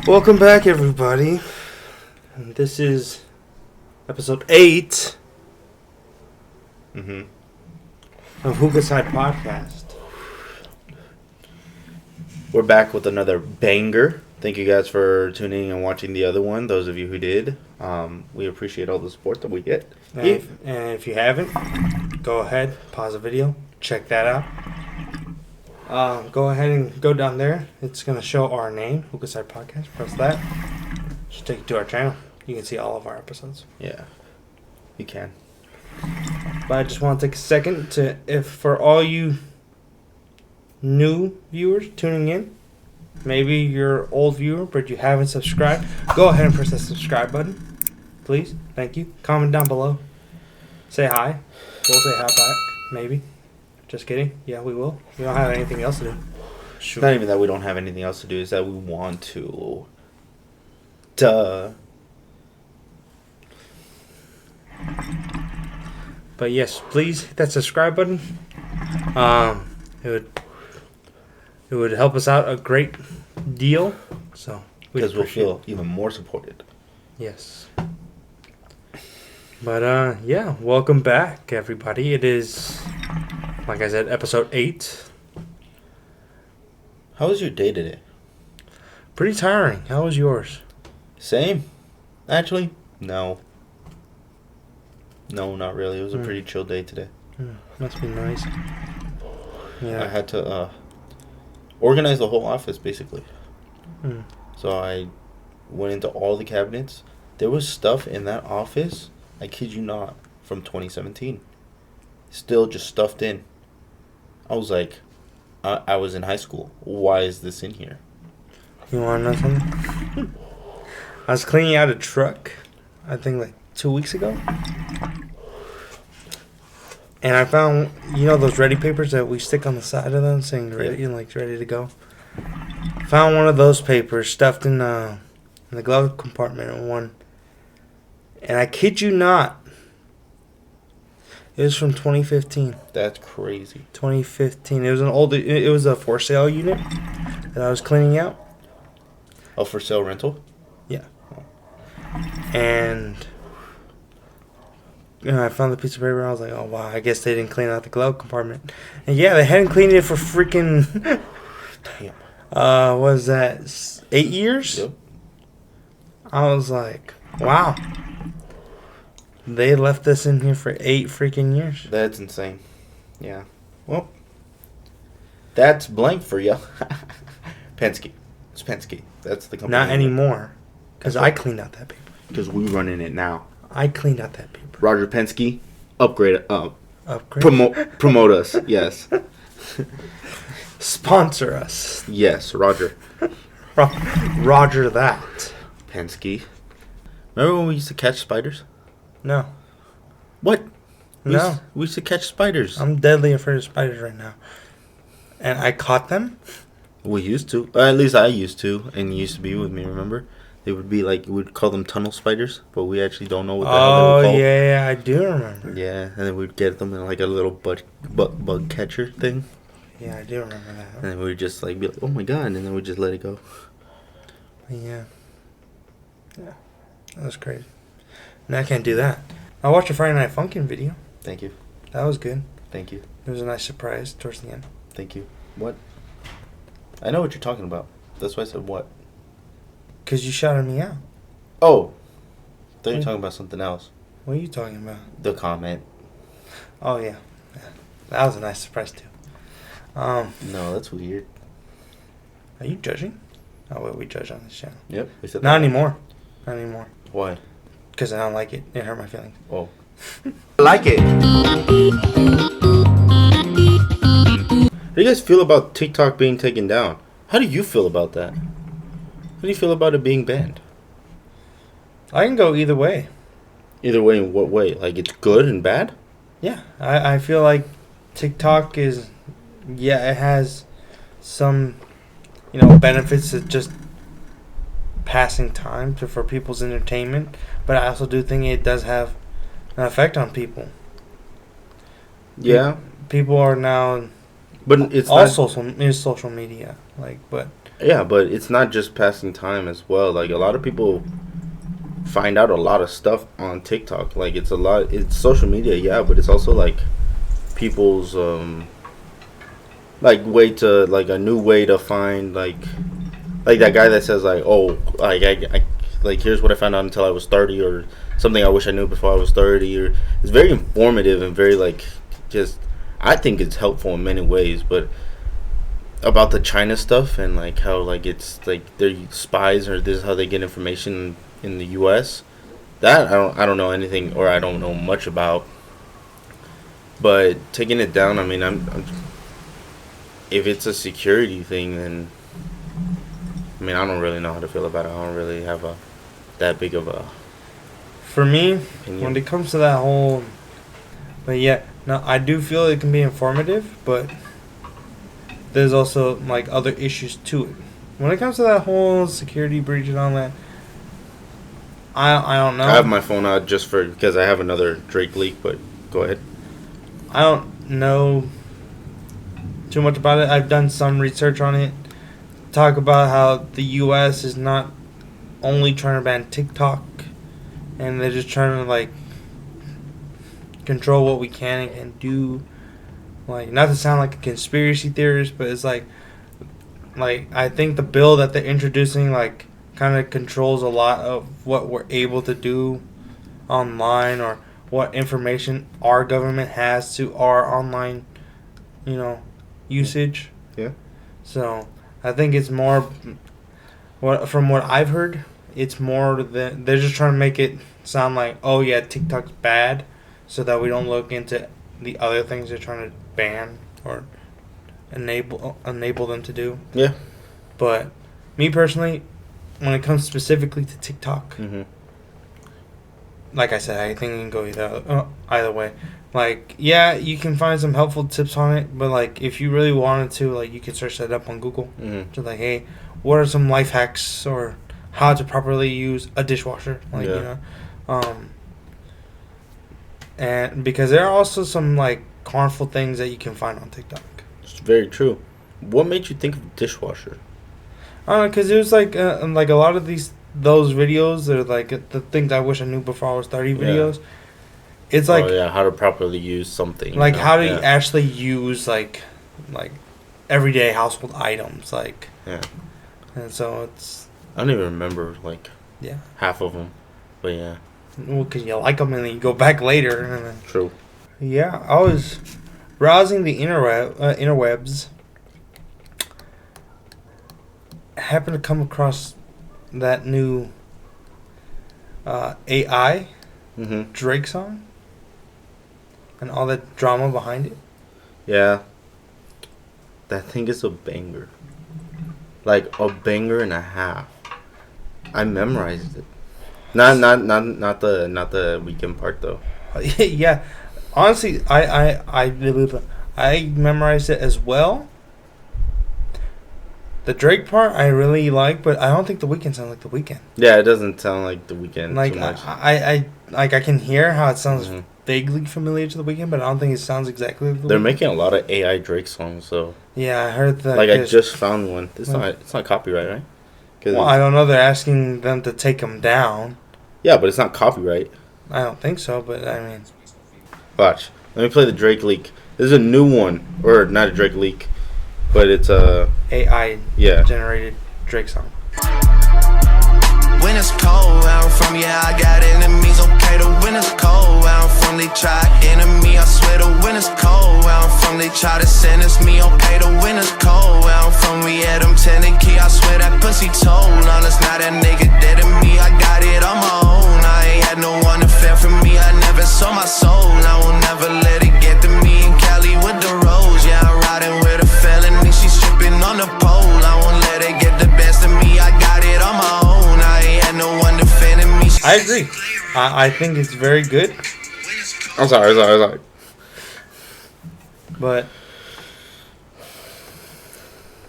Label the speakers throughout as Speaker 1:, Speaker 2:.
Speaker 1: Welcome back, everybody. And this is episode 8 of GamingWithHosay podcast.
Speaker 2: We're back with another banger. Thank you guys for tuning in and watching the other one. Those of you who did, we appreciate all the support that we get.
Speaker 1: And if you haven't, go ahead, pause the video, check that out. Go ahead and go down there. It's going to show our name, GamingWithHosay podcast. Press that. Should take you to our channel. You can see all of our episodes.
Speaker 2: Yeah, you can.
Speaker 1: But I just want to take a second to, if for all you new viewers tuning in, maybe you're an old viewer but you haven't subscribed, go ahead and press that subscribe button, please. Thank you. Comment down below. Say hi. We'll say hi back. Maybe. Just kidding. Yeah, we will. We don't have anything else to do.
Speaker 2: It's not even that we don't have anything else to do. It's that we want to. Duh.
Speaker 1: But yes, please hit that subscribe button. It would help us out a great deal. So
Speaker 2: because we'll feel even more supported.
Speaker 1: Yes. But yeah, welcome back, everybody. It is, like I said, episode 8.
Speaker 2: How was your day today?
Speaker 1: Pretty tiring. How was yours?
Speaker 2: Same. Actually, no. No, not really. It was a pretty chill day today.
Speaker 1: Must be nice. Yeah.
Speaker 2: I had to organize the whole office, basically. So I went into all the cabinets. There was stuff in that office, I kid you not, from 2017. Still just stuffed in. I was like, I was in high school. Why is this in here?
Speaker 1: You want to know something? I was cleaning out a truck, I think like 2 weeks ago. And I found, you know, those ready papers that we stick on the side of them saying ready, like ready to go. Found one of those papers stuffed in the glove compartment in one. And I kid you not, it was from 2015.
Speaker 2: That's crazy.
Speaker 1: 2015. It was an old. It was a for sale unit that I was cleaning out.
Speaker 2: Oh, for sale rental?
Speaker 1: Yeah. And I found the piece of paper. And I was like, oh wow, I guess they didn't clean out the glove compartment. And yeah, they hadn't cleaned it for freaking.
Speaker 2: Damn.
Speaker 1: What was that 8 years?
Speaker 2: Yep.
Speaker 1: I was like, wow. They left this in here for 8 freaking years.
Speaker 2: That's insane. Yeah. Well, that's blank for you. Penske. It's Penske. That's the company.
Speaker 1: Not anymore. Because I cleaned out that paper.
Speaker 2: Because we're running it now.
Speaker 1: I cleaned out that paper.
Speaker 2: Roger Penske, upgrade.
Speaker 1: Upgrade?
Speaker 2: Promote us. Yes.
Speaker 1: Sponsor us.
Speaker 2: Yes, Roger.
Speaker 1: Roger that.
Speaker 2: Penske. Remember when we used to catch spiders?
Speaker 1: No.
Speaker 2: What? We
Speaker 1: No.
Speaker 2: We used to catch spiders.
Speaker 1: I'm deadly afraid of spiders right now. And I caught them?
Speaker 2: We used to. At least I used to. And you used to be with me, remember? They would be like, we'd call them tunnel spiders, but we actually don't know what the hell they were called.
Speaker 1: Oh, yeah, I do remember.
Speaker 2: Yeah, and then we'd get them in like a little bug catcher thing.
Speaker 1: Yeah, I do remember that.
Speaker 2: And then we'd just like be like, oh my god, and then we'd just let it go.
Speaker 1: Yeah. Yeah. That was crazy. No, I can't do that. I watched a Friday Night Funkin' video.
Speaker 2: Thank you.
Speaker 1: That was good.
Speaker 2: Thank you.
Speaker 1: It was a nice surprise towards the end.
Speaker 2: Thank you. What? I know what you're talking about. That's why I said what.
Speaker 1: Because you shouted me out.
Speaker 2: Oh. I thought you were talking about something else.
Speaker 1: What are you talking about?
Speaker 2: The comment.
Speaker 1: Oh, yeah. That was a nice surprise, too.
Speaker 2: No, that's weird.
Speaker 1: Are you judging? Oh, well, we judge on this channel.
Speaker 2: Yep. We said
Speaker 1: Not
Speaker 2: that.
Speaker 1: anymore. Not anymore.
Speaker 2: Why?
Speaker 1: Because I don't like it. It hurt my feelings.
Speaker 2: Oh. I like it. How do you guys feel about TikTok being taken down? How do you feel about that? How do you feel about it being banned?
Speaker 1: I can go either way.
Speaker 2: Either way, in what way? Like, it's good and bad?
Speaker 1: Yeah. I feel like TikTok is... Yeah, it has some, benefits to just passing time for people's entertainment. But I also do think it does have an effect on people.
Speaker 2: Yeah.
Speaker 1: People are now...
Speaker 2: But it's
Speaker 1: all
Speaker 2: not...
Speaker 1: social media. But
Speaker 2: Yeah, but it's not just passing time as well. Like, a lot of people find out a lot of stuff on TikTok. Like, it's social media, yeah, but it's also like people's like way to like a new way to find like that guy that says like, oh, like I like, here's what I found out until I was 30, or something I wish I knew before I was 30. Or it's very informative and very like, just, I think it's helpful in many ways. But about the China stuff and like how like it's like they're spies, or this is how they get information in the U.S. That I don't know anything, or I don't know much about. But taking it down, I mean, I'm if it's a security thing, then I mean, I don't really know how to feel about it. I don't really have that big of a
Speaker 1: For me,
Speaker 2: opinion.
Speaker 1: when it comes to that whole, but yeah, no, I do feel it can be informative, but there's also like other issues to it. When it comes to that whole security breach and all that, I don't know.
Speaker 2: I have my phone out just because I have another Drake leak, but go ahead.
Speaker 1: I don't know too much about it. I've done some research on it. Talk about how the U.S. is not only trying to ban TikTok, and they're just trying to like control what we can and do. Like, not to sound like a conspiracy theorist, but it's like I think the bill that they're introducing like kind of controls a lot of what we're able to do online, or what information our government has to our online, usage.
Speaker 2: Yeah.
Speaker 1: So I think it's more, from what I've heard, it's more that they're just trying to make it sound like, oh yeah, TikTok's bad, so that we don't look into the other things they're trying to ban or enable them to do.
Speaker 2: Yeah.
Speaker 1: But me personally, when it comes specifically to TikTok,
Speaker 2: Mm-hmm.
Speaker 1: like I said, I think it can go either way. Like, yeah, you can find some helpful tips on it, but like if you really wanted to, like, you can search that up on Google.
Speaker 2: Mm-hmm.
Speaker 1: Just like, hey, what are some life hacks, or how to properly use a dishwasher? Like,
Speaker 2: Yeah.
Speaker 1: And because there are also some like harmful things that you can find on TikTok.
Speaker 2: It's very true. What made you think of dishwasher?
Speaker 1: I don't know, because it was like a lot of those videos, they're like the things I wish I knew before I was 30 videos. It's like,
Speaker 2: how to properly use something.
Speaker 1: like how to actually use like everyday household items, like.
Speaker 2: Yeah.
Speaker 1: And so it's.
Speaker 2: I don't even remember like half of them, but yeah.
Speaker 1: Well, because you like them and then you go back later. And then,
Speaker 2: True.
Speaker 1: yeah, I was browsing the interwebs. Happened to come across that new AI
Speaker 2: Mm-hmm.
Speaker 1: Drake song and all that drama behind it.
Speaker 2: Yeah. That thing is a banger. Like a banger and a half. I memorized it. Not the weekend part though.
Speaker 1: Yeah, honestly, I memorized it as well. The Drake part I really like, but I don't think the Weeknd sounds like the Weeknd.
Speaker 2: Yeah, it doesn't sound like the weekend
Speaker 1: Like
Speaker 2: too much.
Speaker 1: I can hear how it sounds
Speaker 2: Mm-hmm.
Speaker 1: vaguely familiar to the Weeknd, but I don't think it sounds exactly like the
Speaker 2: They're
Speaker 1: Weeknd.
Speaker 2: making a lot of AI Drake songs, so
Speaker 1: Yeah, I heard that.
Speaker 2: like I just found one. It's not copyright, right?
Speaker 1: Well, I don't know. They're asking them to take them down.
Speaker 2: Yeah, but it's not copyright.
Speaker 1: I don't think so, but I mean,
Speaker 2: Watch. Let me play the Drake leak. This is a new one, or not a Drake leak, but it's a
Speaker 1: AI
Speaker 2: yeah.
Speaker 1: generated Drake song.
Speaker 3: When it's cold where I'm from, yeah, I got enemies. Okay, the winter's cold where I'm from, they try enemy. I swear the winter's cold where I'm from, they try to sentence me. Okay, the winter's cold where I'm from, we had them tending key. I swear that pussy told on us, now that nigga dead to me. I got it on my own, I ain't had no one to fend for me. I never sold my soul, I will never let it get to me. In Cali with the rose, yeah, I'm riding with a felony. She stripping on the pole, I won't let it get the best of me. I got it on my own, I ain't had no one defending me.
Speaker 1: I agree. I think it's very good,
Speaker 2: I'm sorry.
Speaker 1: but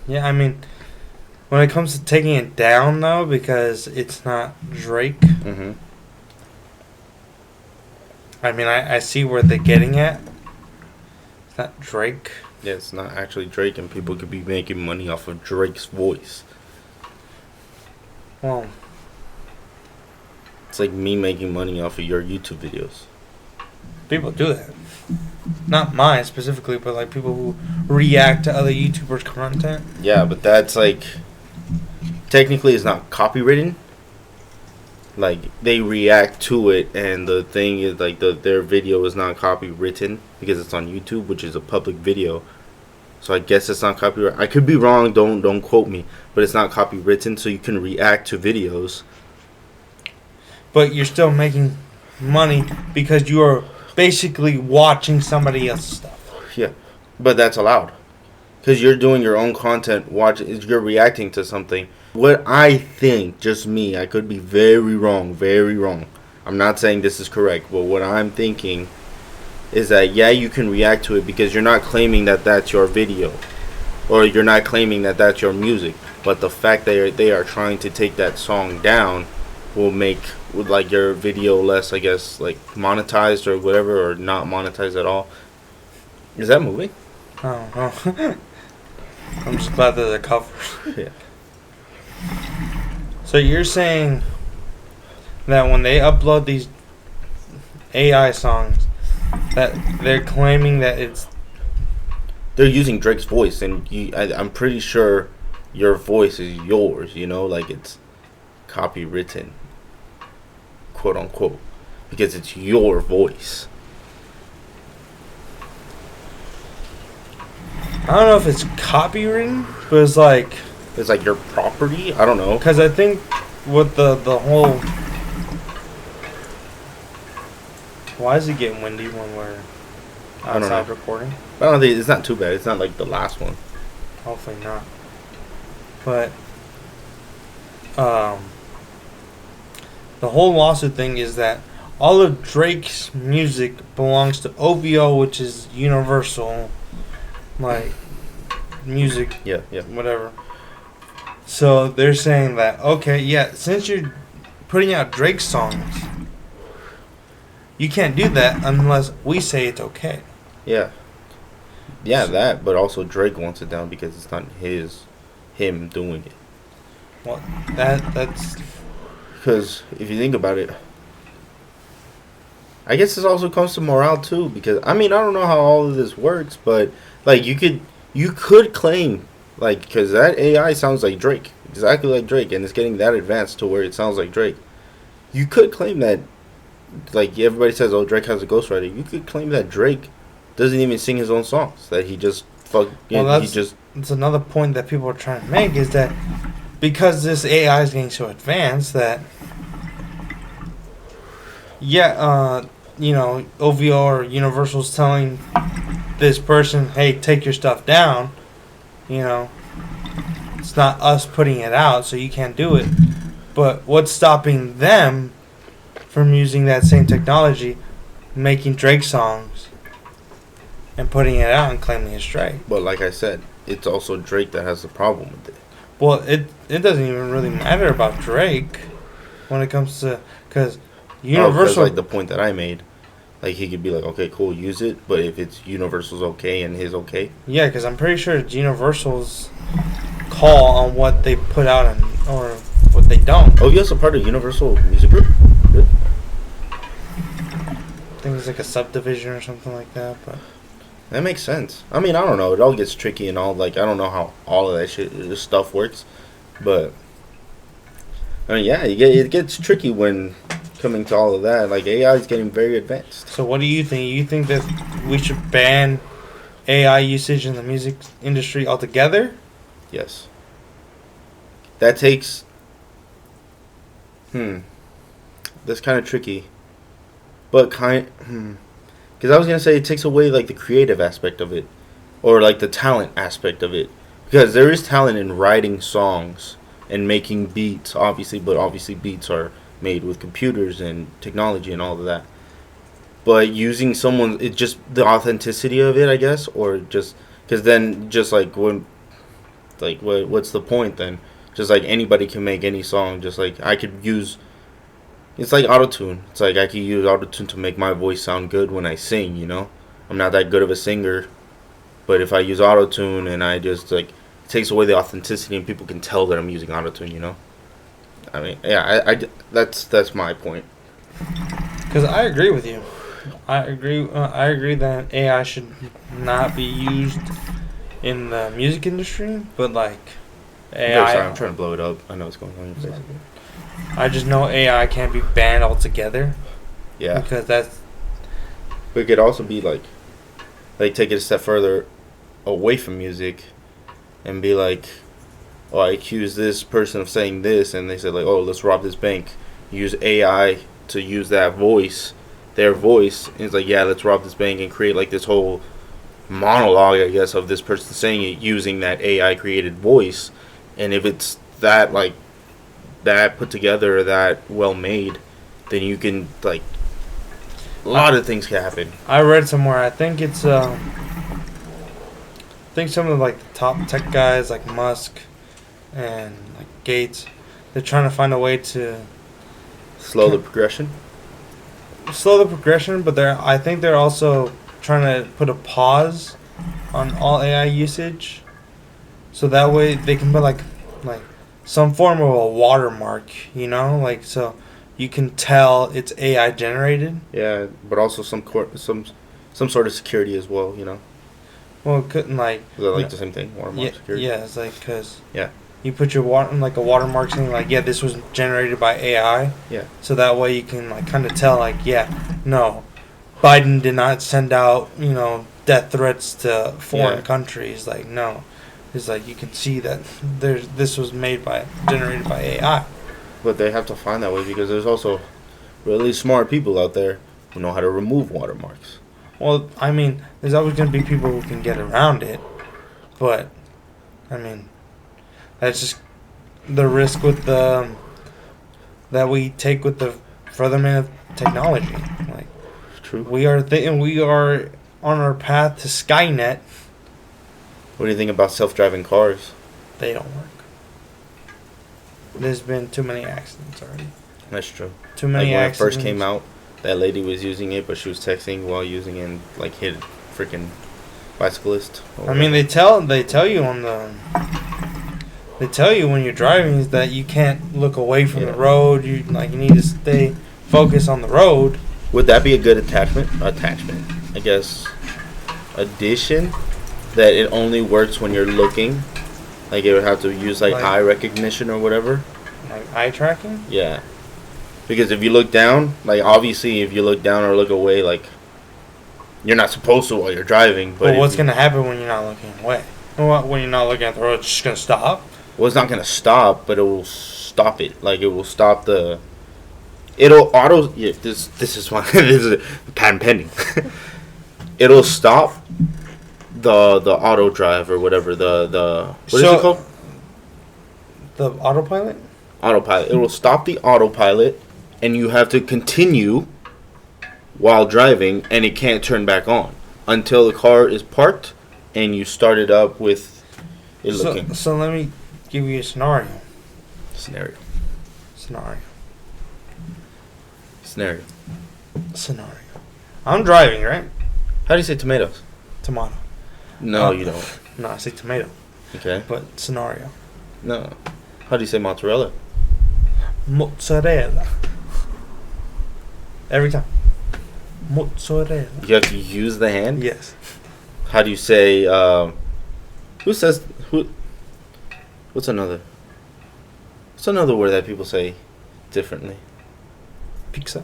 Speaker 1: yeah, I mean, when it comes to taking it down though, because it's not Drake.
Speaker 2: Mm-hmm.
Speaker 1: I mean, I see where they're getting at. It's not Drake.
Speaker 2: Yeah, it's not actually Drake, and people could be making money off of Drake's voice.
Speaker 1: Well,
Speaker 2: It's like me making money off of your YouTube videos.
Speaker 1: people do that. Not mine specifically, but like people who react to other YouTubers' content.
Speaker 2: Yeah, but that's like technically it's not copywritten. Like they react to it, and the thing is like their video is not copywritten because it's on YouTube, which is a public video. So I guess it's not copyright. I could be wrong. Don't quote me, but it's not copywritten, so you can react to videos.
Speaker 1: But you're still making money because you are basically watching somebody else's stuff.
Speaker 2: Yeah, but that's allowed because you're doing your own content. You're reacting to something. What I think, just me, I could be very wrong, very wrong. I'm not saying this is correct, but what I'm thinking is that yeah, you can react to it because you're not claiming that that's your video, or you're not claiming that that's your music. But the fact that they are trying to take that song down will make like your video less, I guess, like monetized or whatever, or not monetized at all. Is that moving?
Speaker 1: I don't know. I'm just glad that it covers.
Speaker 2: Yeah.
Speaker 1: So you're saying that when they upload these AI songs, that they're claiming that
Speaker 2: They're using Drake's voice, and I'm pretty sure your voice is yours. You know, like it's copywritten, quote unquote, because it's your voice.
Speaker 1: I don't know if it's copywritten, but it's like
Speaker 2: your property. I don't know.
Speaker 1: because I think with the whole why is it getting windy when we're
Speaker 2: I don't
Speaker 1: outside
Speaker 2: know.
Speaker 1: recording?
Speaker 2: I don't think it's not too bad. It's not like the last one.
Speaker 1: Hopefully not. But the whole lawsuit thing is that all of Drake's music belongs to OVO, which is Universal, like music,
Speaker 2: Yeah.
Speaker 1: whatever. So they're saying that okay, yeah, since you're putting out Drake songs, you can't do that unless we say it's okay.
Speaker 2: Yeah, that. But also Drake wants it down because it's not him doing it.
Speaker 1: Well, that's
Speaker 2: Because if you think about it, I guess this also comes to morale too. Because I mean, I don't know how all of this works, but like you could claim like because that AI sounds like Drake, exactly like Drake, and it's getting that advanced to where it sounds like Drake. You could claim that, like everybody says, oh, Drake has a ghostwriter. You could claim that Drake doesn't even sing his own songs. That he just
Speaker 1: It's another point that people are trying to make is that because this AI is getting so advanced that OVO or Universal's telling this person, hey, take your stuff down, it's not us putting it out, so you can't do it. But what's stopping them from using that same technology, making Drake songs and putting it out and claiming it's Drake?
Speaker 2: But like I said, it's also Drake that has the problem with it.
Speaker 1: Well, it doesn't even really matter about Drake when it comes to because Universal.
Speaker 2: Like the point that I made, like he could be like, okay, cool, use it, but if it's Universal's okay and his okay,
Speaker 1: Yeah, because I'm pretty sure it's Universal's call on what they put out or what they don't.
Speaker 2: Oh, you're also part of Universal Music Group? Good.
Speaker 1: I think it's like a subdivision or something like that. But
Speaker 2: That makes sense. I mean, I don't know. It all gets tricky and all. Like, I don't know how all of this stuff works. But, I mean, yeah, it gets tricky when coming to all of that. Like, AI is getting very advanced.
Speaker 1: so what do you think? You think that we should ban AI usage in the music industry altogether?
Speaker 2: Yes. That takes... That's kind of tricky. But because I was going to say it takes away, like, the creative aspect of it. Or, like, the talent aspect of it. Because there is talent in writing songs and making beats, obviously. But obviously beats are made with computers and technology and all of that. But using it just the authenticity of it, I guess. Or just... Because then, just, like, when... Like, what's the point, then? Just, like, anybody can make any song. Just, like, I could use... It's like autotune. It's like I can use autotune to make my voice sound good when I sing, I'm not that good of a singer. But if I use autotune and I just, like, it takes away the authenticity and people can tell that I'm using autotune, I mean, yeah, that's my point.
Speaker 1: Because I agree with you. I agree that AI should not be used in the music industry, but like AI.
Speaker 2: Sorry, I'm trying to blow it up. I know what's going on in your face.
Speaker 1: I just know AI can't be banned altogether.
Speaker 2: Yeah.
Speaker 1: Because that's.
Speaker 2: But it could also be like take it a step further away from music, and be like, oh, I accuse this person of saying this, and they said like, oh, let's rob this bank. Use AI to use that voice, their voice, and it's like, yeah, let's rob this bank, and create like this whole monologue, I guess, of this person saying it using that AI created voice. And if it's that like that put together, or that well made, then you can like a lot of things can happen.
Speaker 1: I read somewhere. I think it's I think some of like the top tech guys like Musk and like Gates, they're trying to find a way to
Speaker 2: Slow the progression.
Speaker 1: But I think they're also trying to put a pause on all AI usage, so that way they can put like some form of a watermark, like so you can tell it's AI generated.
Speaker 2: Yeah, but also some sort of security as well.
Speaker 1: Well, it couldn't like.
Speaker 2: Is that like the same thing? Watermark security.
Speaker 1: Yeah, it's like because.
Speaker 2: Yeah.
Speaker 1: You put your like a watermark saying like, yeah, this was generated by AI.
Speaker 2: Yeah.
Speaker 1: So that way you can like kind of tell like, yeah, no, Biden did not send out death threats to foreign countries. Like no, it's like you can see that this was generated by AI.
Speaker 2: But they have to find that way because there's also really smart people out there who know how to remove watermarks.
Speaker 1: Well, I mean, there's always going to be people who can get around it, but I mean. That's just the risk with that we take with the furtherment of technology. Like,
Speaker 2: true.
Speaker 1: We are on our path to Skynet.
Speaker 2: What do you think about self-driving cars?
Speaker 1: They don't work. There's been too many accidents already.
Speaker 2: That's true.
Speaker 1: Too many
Speaker 2: when
Speaker 1: accidents.
Speaker 2: it first came out, that lady was using it, but she was texting while using it and like hit a freaking bicyclist.
Speaker 1: I mean, they tell you on the. They tell you when you're driving is that you can't look away from the road. You need to stay focused on the road.
Speaker 2: Would that be a good attachment, I guess, addition, that it only works when you're looking? Like it would have to use like eye recognition or whatever?
Speaker 1: Like eye tracking?
Speaker 2: Yeah. Because if you look down, like obviously if you look down or look away, like you're not supposed to while you're driving. But
Speaker 1: what's going to happen when you're not looking away? When you're not looking at the road, it's just going to stop?
Speaker 2: Well, it's not going to stop, but it will stop it. Like, it will stop the... It'll auto... Yeah, this is one... this is patent pending. It'll stop the auto drive or whatever. What is it called?
Speaker 1: The autopilot?
Speaker 2: Autopilot. It will stop the autopilot, and you have to continue while driving, and it can't turn back on until the car is parked, and you start it up with it looking.
Speaker 1: So let me... give you a scenario. I'm driving, right?
Speaker 2: How do you say tomatoes?
Speaker 1: Tomato.
Speaker 2: No, you don't.
Speaker 1: No, I say tomato.
Speaker 2: Okay.
Speaker 1: But scenario.
Speaker 2: No. How do you say mozzarella?
Speaker 1: Mozzarella. Every time. Mozzarella.
Speaker 2: You have to use the hand?
Speaker 1: Yes.
Speaker 2: How do you say, What's another word that people say differently?
Speaker 1: Pizza.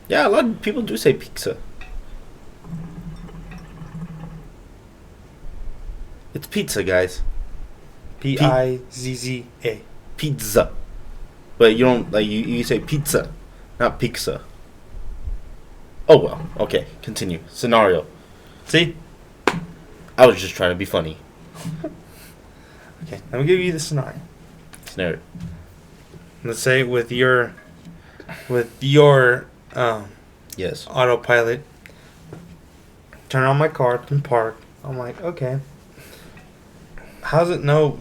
Speaker 2: Yeah, a lot of people do say pizza. It's pizza, guys.
Speaker 1: Pizza.
Speaker 2: Pizza. But you don't, like, you say pizza, not pizza. Oh, well. Okay, continue. Scenario.
Speaker 1: See?
Speaker 2: I was just trying to be funny.
Speaker 1: Okay, let me give you the scenario. Let's say with your
Speaker 2: yes,
Speaker 1: autopilot, turn on my car, can park. I'm like, okay. How's it know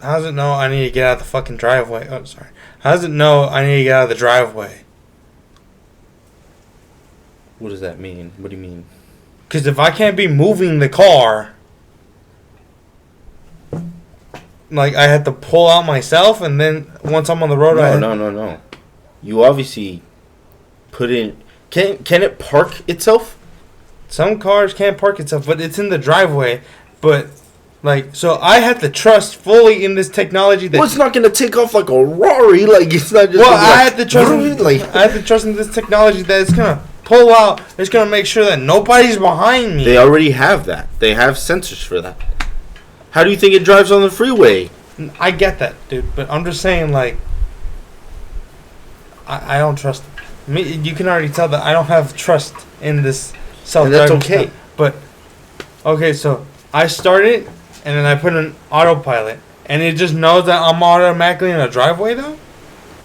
Speaker 1: I need to get out of the fucking driveway? Oh, sorry. How does it know I need to get out of the driveway?
Speaker 2: What does that mean? What do you mean?
Speaker 1: Because if I can't be moving the car, like I had to pull out myself, and then once I'm on the road,
Speaker 2: No. You obviously put in. Can it park itself?
Speaker 1: Some cars can't park itself, but it's in the driveway. But like, so I had to trust fully in this technology that.
Speaker 2: Well, it's not gonna take off like a Rari. Like it's not just.
Speaker 1: Well,
Speaker 2: I
Speaker 1: had to trust. I had to trust in this technology that it's gonna pull out. It's gonna make sure that nobody's behind me.
Speaker 2: They already have that. They have sensors for that. How do you think it drives on the freeway?
Speaker 1: I get that, dude, but I'm just saying, like, I don't trust me. You can already tell that I don't have trust in this self-driving.
Speaker 2: And that's okay.
Speaker 1: Stuff. But okay, so I started and then I put in autopilot, and it just knows that I'm automatically in a driveway though.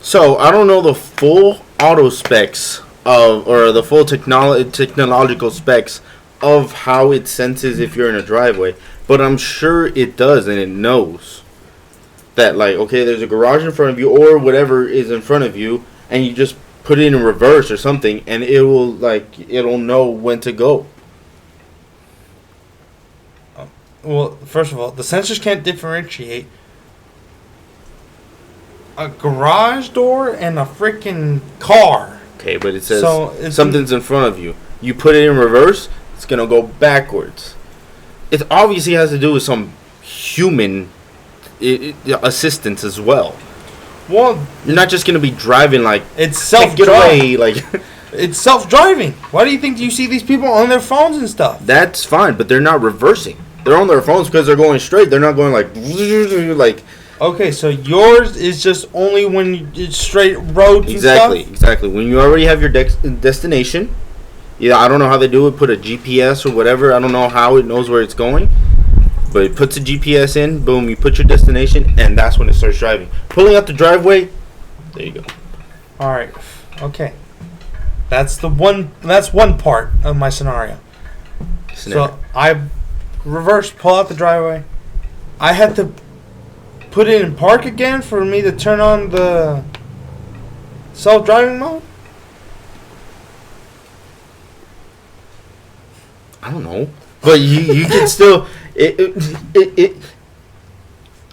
Speaker 2: So I don't know the full auto specs of, or the full technological specs of how it senses if you're in a driveway, but I'm sure it does, and it knows that, like, okay, there's a garage in front of you or whatever is in front of you, and you just put it in reverse or something, and it'll know when to go.
Speaker 1: Well, first of all, the sensors can't differentiate a garage door and a freaking car.
Speaker 2: Okay, but it says something's in front of you. You put it in reverse, it's gonna go backwards. It obviously has to do with some human assistance as well.
Speaker 1: Well,
Speaker 2: you're not just gonna be driving like
Speaker 1: it's self-driving.
Speaker 2: Like
Speaker 1: it's self-driving. Why do you think you see these people on their phones and stuff?
Speaker 2: That's fine, but they're not reversing. They're on their phones because they're going straight. They're not going like.
Speaker 1: Okay, so yours is just only when it's straight roads.
Speaker 2: Exactly. When you already have your destination. Yeah, I don't know how they do it. Put a GPS or whatever. I don't know how it knows where it's going. But it puts a GPS in. Boom, you put your destination, and that's when it starts driving. Pulling out the driveway. There you go.
Speaker 1: All right. Okay. That's one part of my scenario. So I reverse, pull out the driveway. I had to put it in park again for me to turn on the self-driving mode.
Speaker 2: I don't know, but you can still it.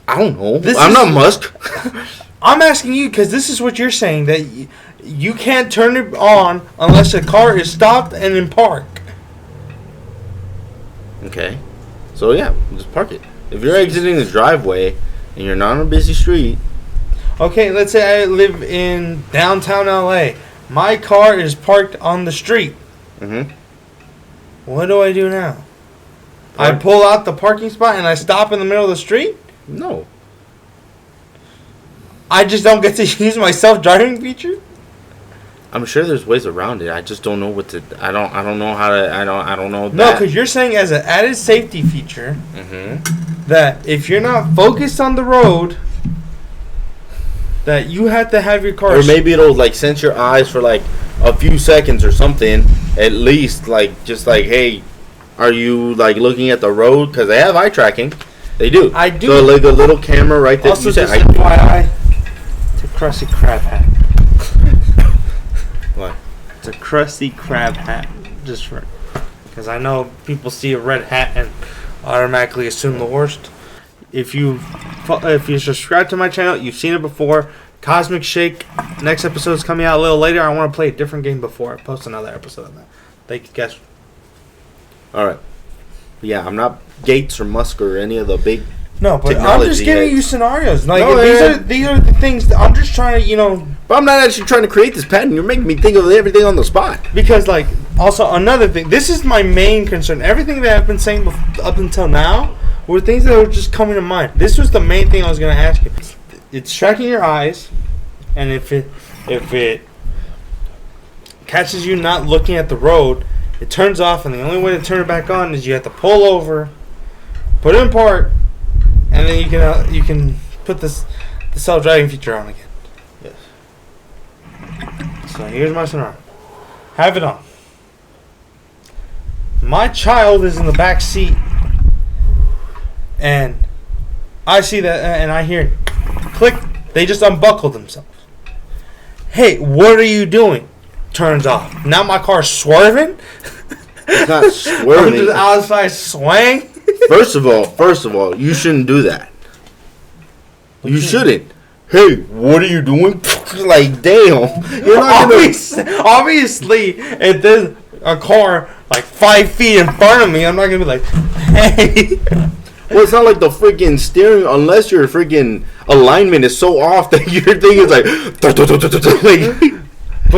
Speaker 2: I don't know. I'm not Musk.
Speaker 1: I'm asking you because this is what you're saying, that you can't turn it on unless the car is stopped and in park.
Speaker 2: Okay, so yeah, just park it. If you're exiting the driveway and you're not on a busy street.
Speaker 1: Okay, let's say I live in downtown LA. My car is parked on the street.
Speaker 2: Mm-hmm.
Speaker 1: What do I do now? I pull out the parking spot and I stop in the middle of the street?
Speaker 2: No.
Speaker 1: I just don't get to use my self-driving feature?
Speaker 2: I'm sure there's ways around it. I just don't know what to. I don't know how to. I don't know.
Speaker 1: No, because you're saying as an added safety feature that if you're not focused on the road, that you have to have your car.
Speaker 2: Or maybe it'll like sense your eyes for like a few seconds or something. At least like just like, hey, are you like looking at the road? Because they have eye tracking. They do.
Speaker 1: I do.
Speaker 2: So like a little camera right there.
Speaker 1: Also, just FYI, it's a crusty crab hat.
Speaker 2: What?
Speaker 1: It's a crusty crab hat. Just for, because I know people see a red hat and automatically assume the worst. If you subscribe to my channel, you've seen it before. Cosmic Shake. Next episode is coming out a little later. I want to play a different game before I post another episode of that. Thank you, guys.
Speaker 2: All right. Yeah, I'm not Gates or Musk or any of the big.
Speaker 1: No, but I'm just giving you scenarios. Like
Speaker 2: no,
Speaker 1: these are the things that I'm just trying to,
Speaker 2: But I'm not actually trying to create this pattern. You're making me think of everything on the spot.
Speaker 1: Because like also another thing. This is my main concern. Everything that I've been saying up until now were things that were just coming to mind. This was the main thing I was going to ask you. It's tracking your eyes, and if it catches you not looking at the road, it turns off, and the only way to turn it back on is you have to pull over, put it in park, and then you can put the self-driving feature on again.
Speaker 2: Yes.
Speaker 1: So here's my scenario. Have it on. My child is in the back seat, and I see that, and I hear click. They just unbuckled themselves. Hey, what are you doing? Turns off. Now my car's swerving.
Speaker 2: It's not swerving.
Speaker 1: I'm just outside swaying.
Speaker 2: First of all, you shouldn't do that. You shouldn't. Hey, what are you doing? Like, damn. You're not
Speaker 1: Obviously, if there's a car like 5 feet in front of me, I'm not gonna be like, hey.
Speaker 2: Well, it's not like the freaking steering, unless your freaking alignment is so off that your thing is like, but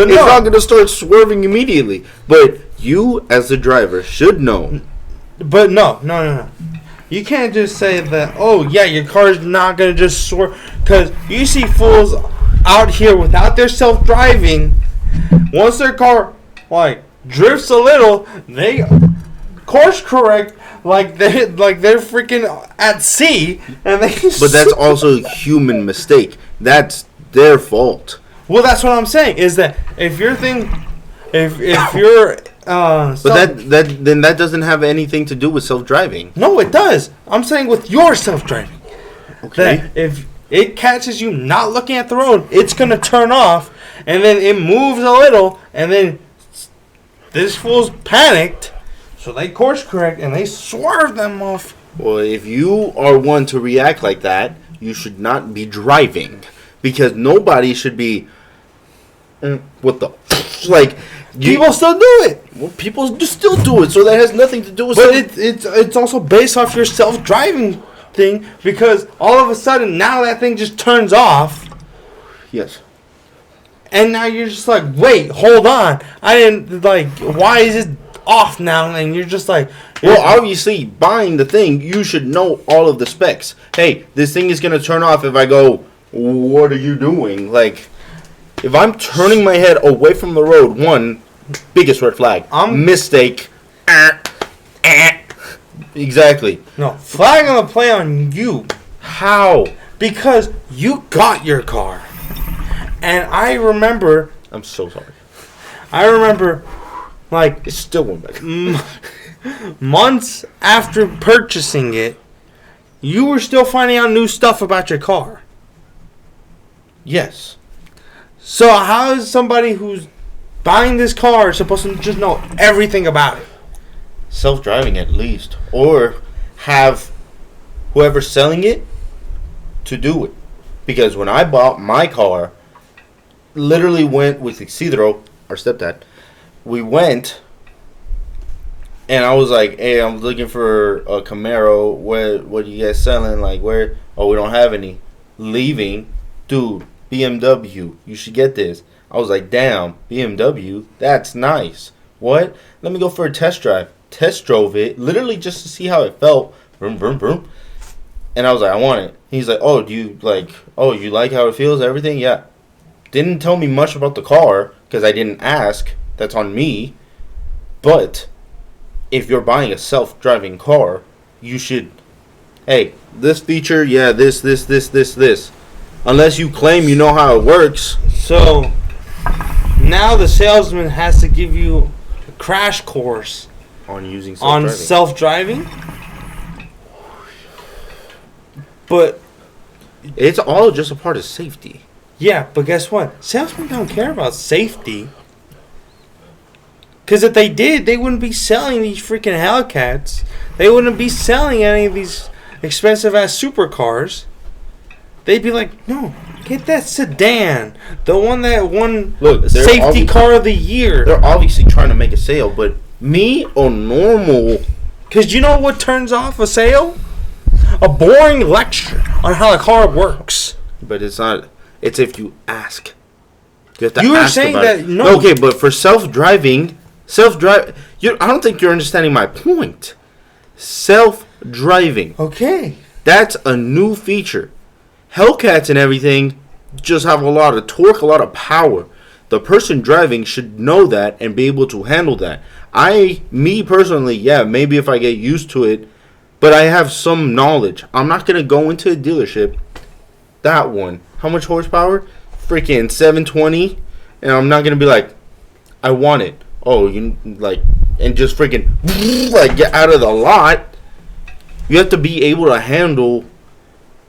Speaker 2: it's not gonna start swerving immediately. But you, as the driver, should know.
Speaker 1: But no. You can't just say that, oh, yeah, your car's not going to just swerve. Because you see fools out here without their self-driving. Once their car, like, drifts a little, they course correct like they're freaking at sea. And they
Speaker 2: but that's also a human mistake. That's their fault.
Speaker 1: Well, that's what I'm saying, is that if your thing, if you're...
Speaker 2: but that doesn't have anything to do with self-driving.
Speaker 1: No, it does. I'm saying with your self-driving.
Speaker 2: Okay.
Speaker 1: That if it catches you not looking at the road, it's going to turn off, and then it moves a little, and then this fool's panicked, so they course correct, and they swerve them off.
Speaker 2: Well, if you are one to react like that, you should not be driving. Because nobody should be... what the... Like...
Speaker 1: People still do it.
Speaker 2: Well, people still do it, so that has nothing to do with...
Speaker 1: But it's also based off your self-driving thing, because all of a sudden, now that thing just turns off.
Speaker 2: Yes.
Speaker 1: And now you're just like, wait, hold on. I didn't, like, why is it off now? And you're just like...
Speaker 2: Well, obviously, buying the thing, you should know all of the specs. Hey, this thing is going to turn off if I go, what are you doing? Like... If I'm turning my head away from the road, one, biggest red flag. Mistake. Exactly.
Speaker 1: No, flag on the play on you.
Speaker 2: How?
Speaker 1: Because you got your car. And I remember...
Speaker 2: I'm so sorry.
Speaker 1: I remember, like...
Speaker 2: It still went back.
Speaker 1: Months after purchasing it, you were still finding out new stuff about your car.
Speaker 2: Yes.
Speaker 1: So how is somebody who's buying this car supposed to just know everything about it?
Speaker 2: Self-driving at least. Or have whoever's selling it to do it. Because when I bought my car, literally went with Isidro, our stepdad. We went, and I was like, hey, I'm looking for a Camaro. What are you guys selling? Like, where? Oh, we don't have any. Leaving. Dude. BMW, you should get this. I was like, damn, BMW, that's nice. What? Let me go for a test drive. Test drove it, literally just to see how it felt. Vroom, vroom, vroom. And I was like, I want it. He's like, oh, you like how it feels, everything? Yeah. Didn't tell me much about the car, because I didn't ask. That's on me. But, if you're buying a self-driving car, you should, hey, this feature, yeah, this. Unless you claim you know how it works.
Speaker 1: So, now the salesman has to give you a crash course
Speaker 2: on using
Speaker 1: self-driving. But
Speaker 2: it's all just a part of safety.
Speaker 1: Yeah, but guess what? Salesmen don't care about safety. Because if they did, they wouldn't be selling these freaking Hellcats. They wouldn't be selling any of these expensive-ass supercars. They'd be like, no, get that sedan. The one that won safety car of the year.
Speaker 2: They're obviously trying to make a sale, but me on normal.
Speaker 1: Because you know what turns off a sale? A boring lecture on how the car works.
Speaker 2: But it's not. It's if you ask. You have to
Speaker 1: you
Speaker 2: ask
Speaker 1: were saying
Speaker 2: about
Speaker 1: that,
Speaker 2: it.
Speaker 1: no.
Speaker 2: Okay, but for self-driving, I don't think you're understanding my point. Self-driving.
Speaker 1: Okay.
Speaker 2: That's a new feature. Hellcats and everything just have a lot of torque, a lot of power. The person driving should know that and be able to handle that. Me personally, yeah, maybe if I get used to it, but I have some knowledge. I'm not going to go into a dealership. That one. How much horsepower? Freaking 720. And I'm not going to be like, I want it. Oh, you like, and just freaking like get out of the lot. You have to be able to handle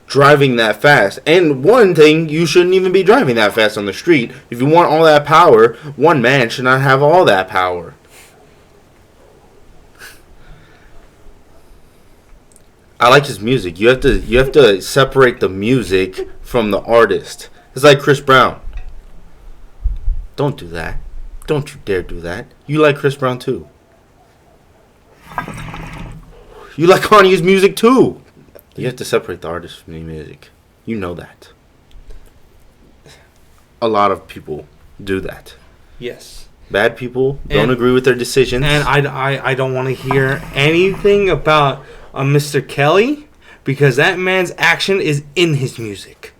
Speaker 2: driving that fast. And one thing, you shouldn't even be driving that fast on the street. If you want all that power, one man should not have all that power. I like his music. You have to separate the music from the artist. It's like Chris Brown. Don't do that. Don't you dare do that. You like Chris Brown too. You like Kanye's music too. You have to separate the artist from the music. You know that. A lot of people do that.
Speaker 1: Yes.
Speaker 2: Bad people don't agree with their decisions.
Speaker 1: And I don't want to hear anything about Mr. Kelly, because that man's action is in his music.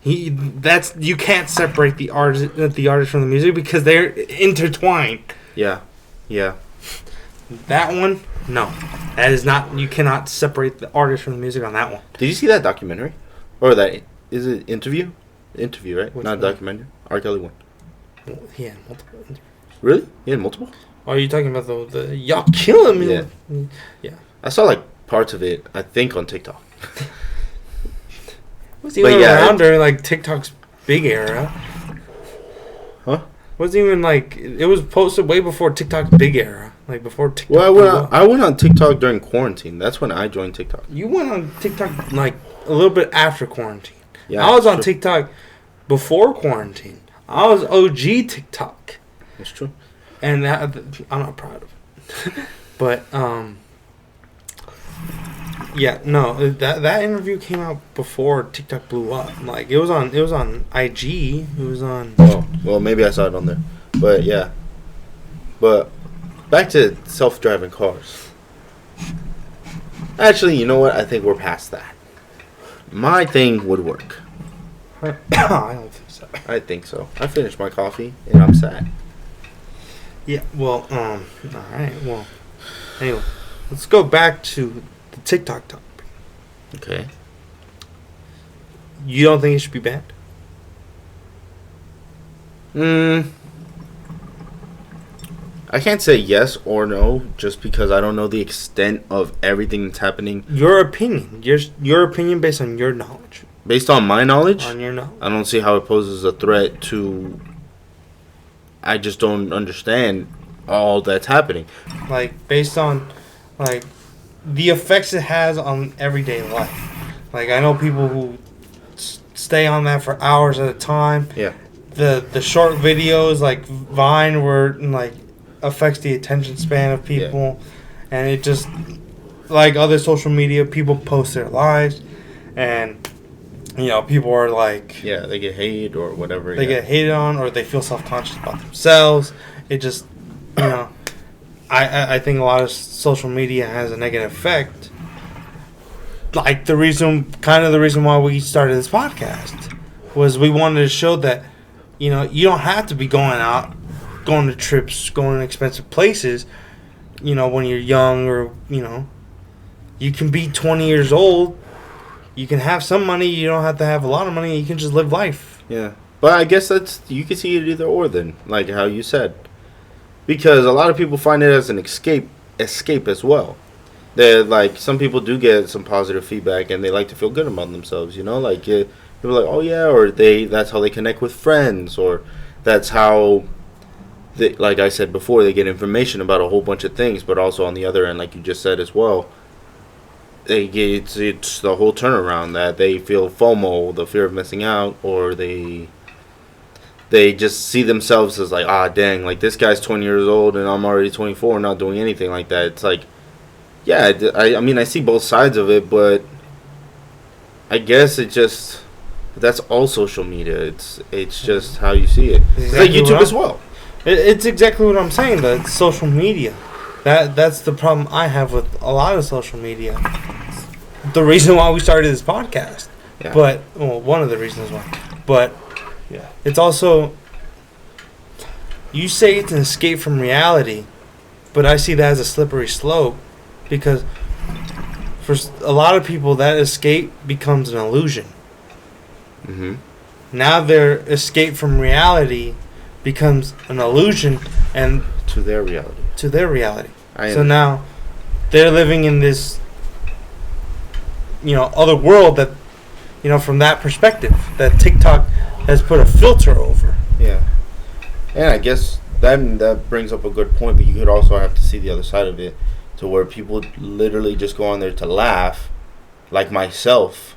Speaker 1: You can't separate the artist from the music because they're intertwined.
Speaker 2: Yeah.
Speaker 1: That one, no. That is not. You cannot separate the artist from the music on that one.
Speaker 2: Did you see that documentary? Or that, is it interview? Interview, right?
Speaker 1: Which
Speaker 2: Not
Speaker 1: one?
Speaker 2: documentary. R. Kelly one.
Speaker 1: Well, he had multiple interviews.
Speaker 2: Really? He had multiple?
Speaker 1: Are you talking about the y'all killing me?
Speaker 2: Yeah.
Speaker 1: Yeah.
Speaker 2: I saw like parts of it, I think, on TikTok.
Speaker 1: Was even around during like TikTok's big era.
Speaker 2: Huh?
Speaker 1: Wasn't even like it was posted way before TikTok's big era, like before TikTok.
Speaker 2: Well, I went on TikTok during quarantine. That's when I joined TikTok.
Speaker 1: You went on TikTok like a little bit after quarantine.
Speaker 2: Yeah,
Speaker 1: I was on TikTok before quarantine. I was OG TikTok.
Speaker 2: That's true.
Speaker 1: And I'm not proud of it. But yeah, no, that interview came out before TikTok blew up. Like it was on IG. It was on.
Speaker 2: Oh, well, maybe I saw it on there, but yeah. But back to self-driving cars. Actually, you know what? I think we're past that. My thing would work.
Speaker 1: I don't think so.
Speaker 2: I think so. I finished my coffee and I'm sad.
Speaker 1: Yeah. Well. All right. Well. Anyway, let's go back to the TikTok topic.
Speaker 2: Okay.
Speaker 1: You don't think it should be banned?
Speaker 2: I can't say yes or no just because I don't know the extent of everything that's happening.
Speaker 1: Your opinion. Your opinion based on your knowledge.
Speaker 2: Based on my knowledge,
Speaker 1: On your knowledge.
Speaker 2: I don't see how it poses a threat to... I just don't understand all that's happening.
Speaker 1: Like, based on, like, the effects it has on everyday life. Like, I know people who stay on that for hours at a time.
Speaker 2: Yeah.
Speaker 1: The short videos, like Vine, where, like, affects the attention span of people. Yeah. And it just, like other social media, people post their lives. And... you know, people are like...
Speaker 2: yeah, they get hated or whatever.
Speaker 1: They get hated on, or they feel self-conscious about themselves. It just, you know... I think a lot of social media has a negative effect. Like, the reason why we started this podcast was we wanted to show that, you know, you don't have to be going out, going to trips, going to expensive places, you know, when you're young, or, you know... you can be 20 years old... you can have some money. You don't have to have a lot of money. You can just live life.
Speaker 2: Yeah. But I guess you can see it either or then, like how you said. Because a lot of people find it as an escape as well. They're like, some people do get some positive feedback and they like to feel good about themselves, you know? Like, people are like, oh yeah, or that's how they connect with friends, or that's how, like I said before, they get information about a whole bunch of things, but also on the other end, like you just said as well, it's the whole turnaround that they feel FOMO, the fear of missing out, or they just see themselves as like, dang, like this guy's 20 years old and I'm already 24 not doing anything like that. It's like, yeah, I mean, I see both sides of it, but I guess that's all social media. It's just how you see it. It's like YouTube as well.
Speaker 1: It's exactly what I'm saying, that social media. That's the problem I have with a lot of social media. The reason why we started this podcast.
Speaker 2: Yeah.
Speaker 1: But, well, one of the reasons why. But, yeah, it's also, you say it's an escape from reality, but I see that as a slippery slope, because for a lot of people, that escape becomes an illusion.
Speaker 2: Mm-hmm.
Speaker 1: Now their escape from reality becomes an illusion, and
Speaker 2: to their reality.
Speaker 1: So now they're living in this, you know, other world that, you know, from that perspective, that TikTok has put a filter over.
Speaker 2: Yeah. And I guess that brings up a good point, but you could also have to see the other side of it. to where people literally just go on there to laugh, like myself.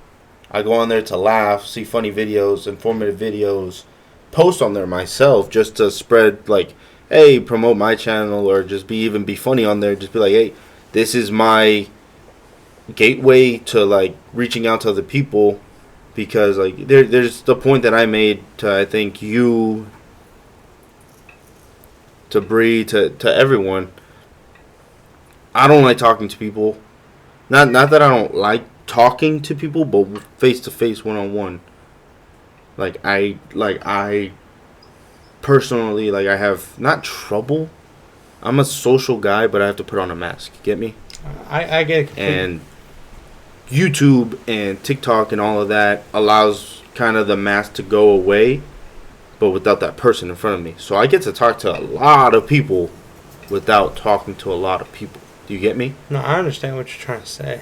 Speaker 2: I go on there to laugh, see funny videos, informative videos, post on there myself just to spread, like, hey, promote my channel, or just be funny on there. Just be like, hey, this is my gateway to, like, reaching out to other people, because, like, there's the point that I made to, I think, you, to Bree, to everyone. I don't like talking to people. Not that I don't like talking to people, but face to face, one on one. I personally, like, I have not trouble. I'm a social guy, but I have to put on a mask. Get me?
Speaker 1: I get it.
Speaker 2: And YouTube and TikTok and all of that allows kind of the mask to go away, but without that person in front of me. So I get to talk to a lot of people without talking to a lot of people. Do you get me?
Speaker 1: No, I understand what you're trying to say.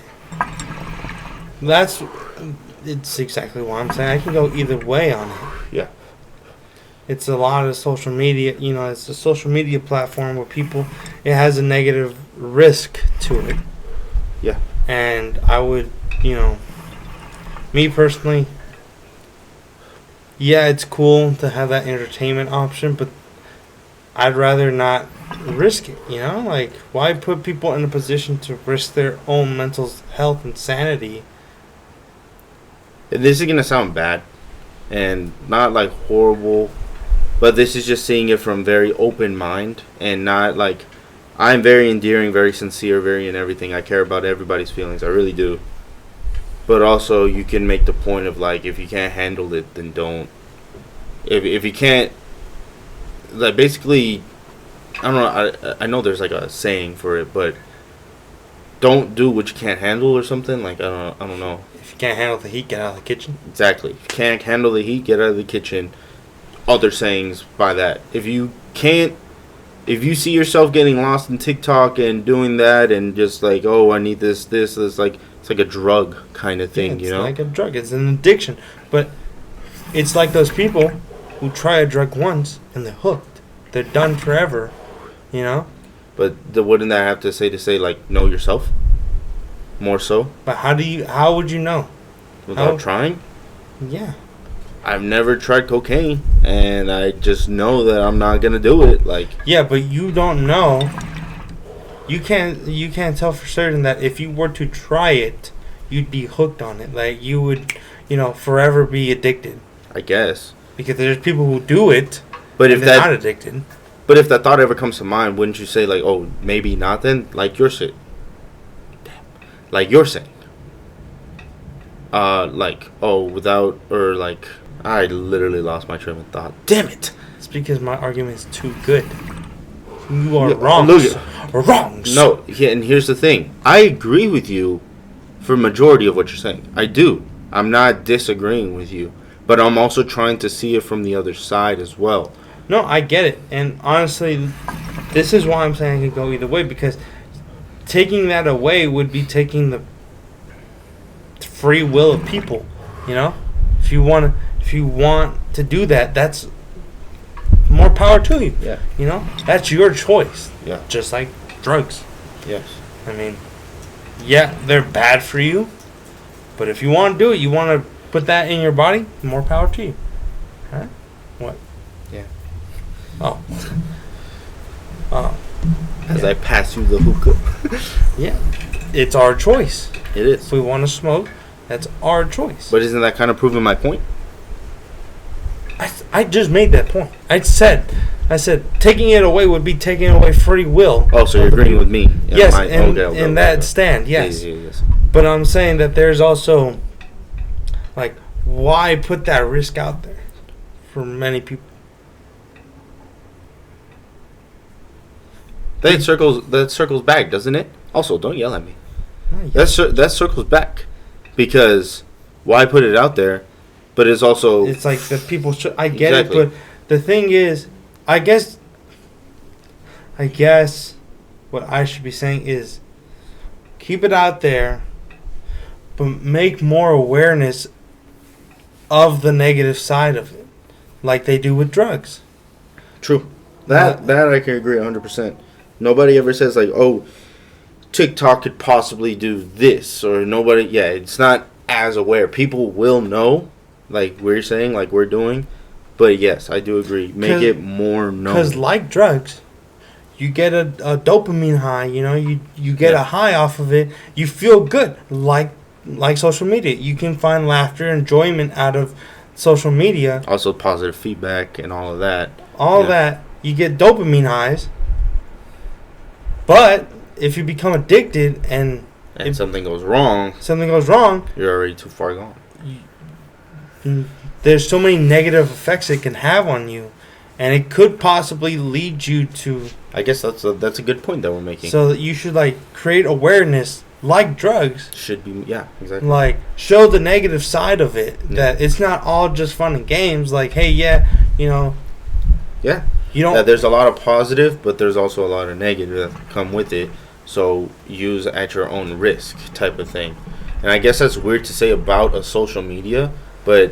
Speaker 1: It's exactly what I'm saying. I can go either way on it.
Speaker 2: Yeah.
Speaker 1: It's a lot of social media. You know, it's a social media platform where it has a negative risk to it.
Speaker 2: Yeah.
Speaker 1: And I would, me personally, yeah, it's cool to have that entertainment option, but I'd rather not risk it, Like, why put people in a position to risk their own mental health and sanity?
Speaker 2: This is going to sound bad and not, like, horrible, but this is just seeing it from very open mind and not, like, I'm very endearing, very sincere, very in everything. I care about everybody's feelings. I really do. But also, you can make the point of, like, if you can't handle it, then don't. If you can't, like, basically, I don't know. I know there's, like, a saying for it, but don't do what you can't handle or something. Like, I don't know.
Speaker 1: If you can't handle the heat, get out of the kitchen.
Speaker 2: Exactly. If you can't handle the heat, get out of the kitchen. Other sayings by that. If you see yourself getting lost in TikTok and doing that and just like, oh, I need this, it's like a drug kind of thing,
Speaker 1: It's like a drug. It's an addiction. But it's like those people who try a drug once and they're hooked. They're done forever,
Speaker 2: But wouldn't that have to say like, know yourself? More so?
Speaker 1: But how would you know?
Speaker 2: Without trying?
Speaker 1: Yeah.
Speaker 2: I've never tried cocaine, and I just know that I'm not gonna do it. Like,
Speaker 1: yeah, but you don't know. You can't tell for certain that if you were to try it, you'd be hooked on it. Like, you would, forever be addicted.
Speaker 2: I guess.
Speaker 1: Because there's people who do it,
Speaker 2: but
Speaker 1: if they're not addicted.
Speaker 2: But if that thought ever comes to mind, wouldn't you say like, oh, maybe not then? Like you're saying. Like, oh, without, or like, I literally lost my train of thought. Damn it!
Speaker 1: It's because my argument is too good. You are wrong. Wrong.
Speaker 2: No, and here's the thing. I agree with you for majority of what you're saying. I do. I'm not disagreeing with you. But I'm also trying to see it from the other side as well.
Speaker 1: No, I get it. And honestly, this is why I'm saying I can go either way. Because taking that away would be taking the free will of people. If you want to do that, that's more power to you.
Speaker 2: Yeah.
Speaker 1: That's your choice.
Speaker 2: Yeah.
Speaker 1: Just like drugs.
Speaker 2: Yes.
Speaker 1: I mean, yeah, they're bad for you, but if you want to do it, you want to put that in your body, more power to you. Huh? What?
Speaker 2: Yeah.
Speaker 1: Oh.
Speaker 2: As I pass you the hookah.
Speaker 1: Yeah. It's our choice.
Speaker 2: It is.
Speaker 1: If we want to smoke, that's our choice.
Speaker 2: But isn't that kind of proving my point?
Speaker 1: I just made that point. I said taking it away would be taking away free will.
Speaker 2: Oh, so you're agreeing with me?
Speaker 1: Yes, in that stand, yes.
Speaker 2: Yes.
Speaker 1: But I'm saying that there's also, like, why put that risk out there for many people?
Speaker 2: That circles back, doesn't it? Also, don't yell at me. That circles back, because why put it out there? But it's also,
Speaker 1: it's like the people should. I get
Speaker 2: exactly.
Speaker 1: it, but the thing is, I guess what I should be saying is keep it out there, but make more awareness of the negative side of it, like they do with drugs.
Speaker 2: True. That I can agree 100%. Nobody ever says like, oh, TikTok could possibly do this, or nobody. Yeah, it's not as aware. People will know, like we're saying, like we're doing. But yes, I do agree. Make it more known.
Speaker 1: Because like drugs, you get a dopamine high. You know, you get a high off of it. You feel good. Like social media, you can find laughter, enjoyment out of social media.
Speaker 2: Also, positive feedback and all of that.
Speaker 1: All that, you get dopamine highs. But if you become addicted and
Speaker 2: something goes wrong,
Speaker 1: you're
Speaker 2: already too far gone.
Speaker 1: There's so many negative effects it can have on you, and it could possibly lead you to.
Speaker 2: I guess that's a good point that we're making.
Speaker 1: So that you should create awareness, like drugs.
Speaker 2: Should be exactly.
Speaker 1: Like show the negative side of it, that it's not all just fun and games. Like, hey, you know.
Speaker 2: Yeah.
Speaker 1: You don't.
Speaker 2: There's a lot of positive, but there's also a lot of negative that come with it. So use at your own risk, type of thing. And I guess that's weird to say about a social media, but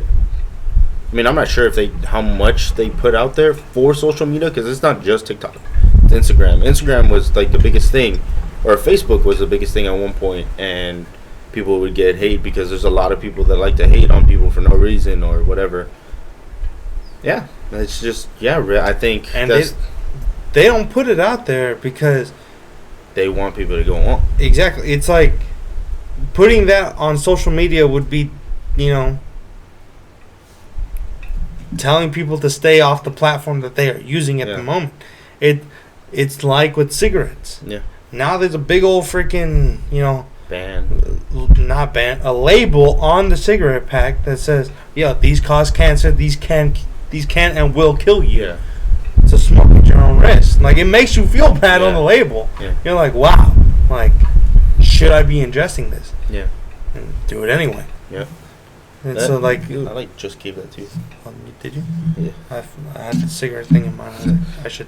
Speaker 2: I mean, I'm not sure how much they put out there for social media, because it's not just TikTok. It's Instagram. Instagram was the biggest thing, or Facebook was the biggest thing at one point, and people would get hate because there's a lot of people that like to hate on people for no reason or whatever. Yeah, it's just I think
Speaker 1: they don't put it out there because
Speaker 2: they want people to go on.
Speaker 1: Exactly. It's like putting that on social media would be, telling people to stay off the platform that they are using at the moment. It's like with cigarettes.
Speaker 2: Yeah.
Speaker 1: Now there's a big old freaking,
Speaker 2: ban.
Speaker 1: A label on the cigarette pack that says, these cause cancer, these can and will kill you.
Speaker 2: Yeah.
Speaker 1: So smoke at your own risk. It makes you feel bad on the label.
Speaker 2: Yeah.
Speaker 1: You're like, wow. Should I be ingesting this?
Speaker 2: Yeah.
Speaker 1: And do it anyway.
Speaker 2: Yeah.
Speaker 1: And so
Speaker 2: I just gave that to you.
Speaker 1: Did you?
Speaker 2: Yeah.
Speaker 1: I had the cigarette thing in mind. I was like, I should.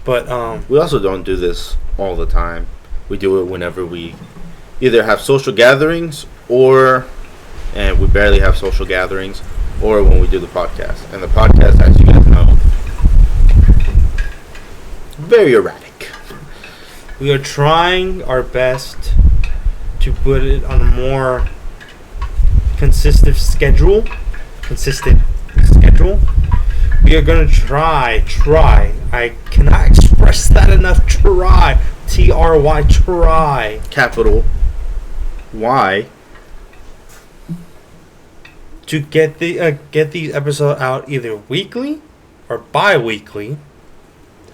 Speaker 1: But
Speaker 2: we also don't do this all the time. We do it whenever we either have social gatherings and we barely have social gatherings, or when we do the podcast. And the podcast, as you guys know, very erratic.
Speaker 1: We are trying our best to put it on a more consistent schedule. We are going to try. I cannot express that enough. Try. Try. Try.
Speaker 2: Capital Y.
Speaker 1: To get these episodes out either weekly or bi-weekly.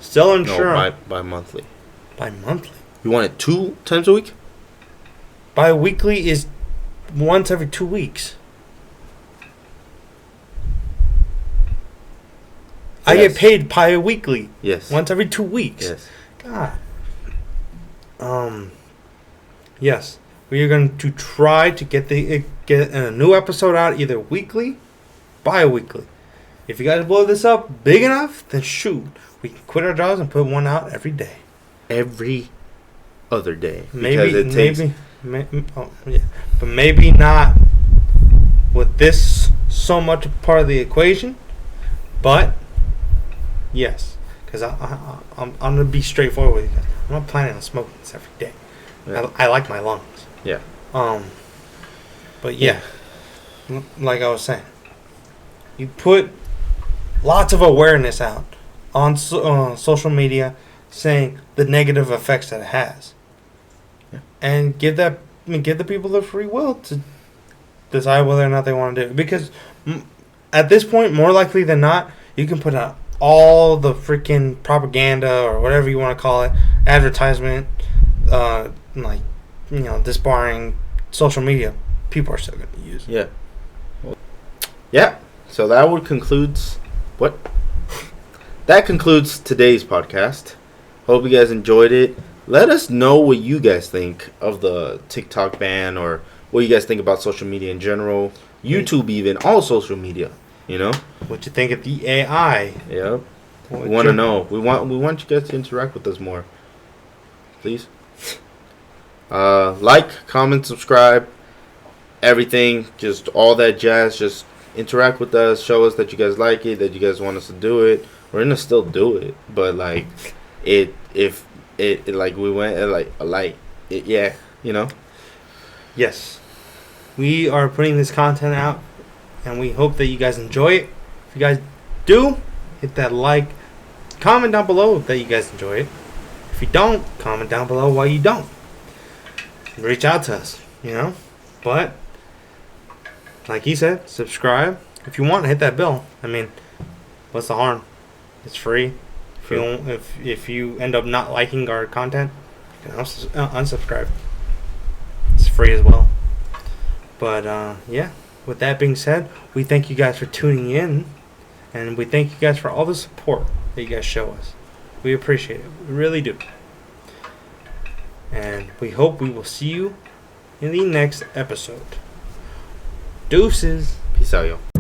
Speaker 1: Still unsure.
Speaker 2: No, bi-monthly.
Speaker 1: Bi-monthly?
Speaker 2: You want it 2 times a week?
Speaker 1: Bi-weekly is once every 2 weeks. Yes. I get paid bi-weekly.
Speaker 2: Yes.
Speaker 1: Once every 2 weeks.
Speaker 2: Yes.
Speaker 1: God. Yes. We are going to try to get a new episode out either weekly, bi-weekly. If you guys blow this up big enough, then shoot. We can quit our jobs and put one out every day.
Speaker 2: Every other day.
Speaker 1: Maybe, but maybe not with this so much a part of the equation. But yes, because I'm gonna be straightforward with you guys. I'm not planning on smoking this every day. Yeah. I like my lungs.
Speaker 2: Yeah.
Speaker 1: But like I was saying, you put lots of awareness out on social media, saying the negative effects that it has, and give the people the free will to decide whether or not they want to do it. Because at this point, more likely than not, you can put out all the propaganda or whatever you want to call it, advertisement, disbarring social media. People are still going to use it.
Speaker 2: Yeah. So that concludes today's podcast. Hope you guys enjoyed it. Let us know what you guys think of the TikTok ban, or what you guys think about social media in general. YouTube, even all social media.
Speaker 1: What you think of the AI?
Speaker 2: Yep. We want to know. We want you guys to interact with us more. Please. Like, comment, subscribe, everything, just all that jazz. Just interact with us. Show us that you guys like it, that you guys want us to do it. We're gonna still do it, but we went Yeah, you know.
Speaker 1: Yes. We are putting this content out, and we hope that you guys enjoy it. If you guys do, hit that like. Comment down below that you guys enjoy it. If you don't, comment down below why you don't. Reach out to us, you know. But, like he said, subscribe. If you want, hit that bell. I mean, what's the harm? It's free. If you don't, if you end up not liking our content, you can also unsubscribe. It's free as well. But yeah, with that being said, we thank you guys for tuning in, and we thank you guys for all the support that you guys show us. We appreciate it. We really do. And we hope we will see you in the next episode. Deuces.
Speaker 2: Peace out, yo.